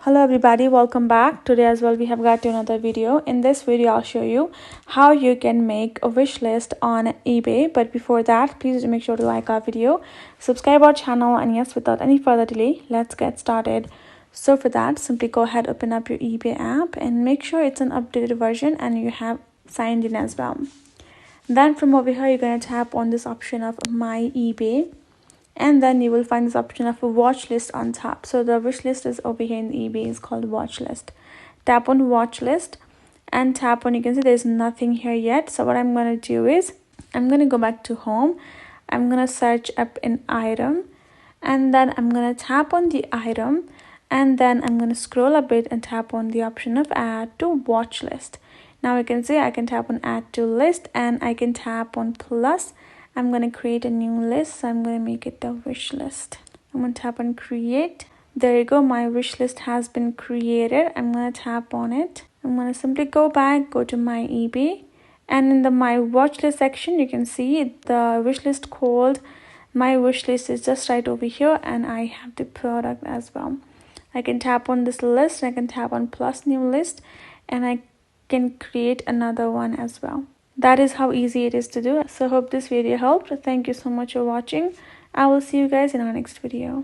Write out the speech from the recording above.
Hello everybody, welcome back. Today as well we have got to another video. In this video I'll show you how you can make a wish list on eBay. But before that, please do make sure to like our video, subscribe our channel, and yes, without any further delay, let's get started. So for that, simply go ahead, open up your eBay app and make sure it's an updated version and you have signed in as well. Then from over here you're going to tap on this option of my eBay, and then you will find this option of a watch list on top. So the wish list is over here in the eBay, is called watch list. Tap on watch list and tap on, you can see there's nothing here yet. So what I'm going to do is I'm going to go back to home. I'm going to search up an item, and then I'm going to tap on the item, and then I'm going to scroll a bit and tap on the option of add to watch list. Now you can see I can tap on add to list, and I can tap on plus. I'm going to create a new list, so I'm going to make it the wish list. I'm going to tap on create. There you go, my wish list has been created. I'm going to tap on it. I'm going to simply go back, go to my eBay, and in the my watch list section you can see the wish list called my wish list is just right over here, and I have the product as well. I can tap on this list, I can tap on plus new list, and I can create another one as well. That is how easy it is to do. So hope this video helped. Thank you so much for watching. I will see you guys in our next video.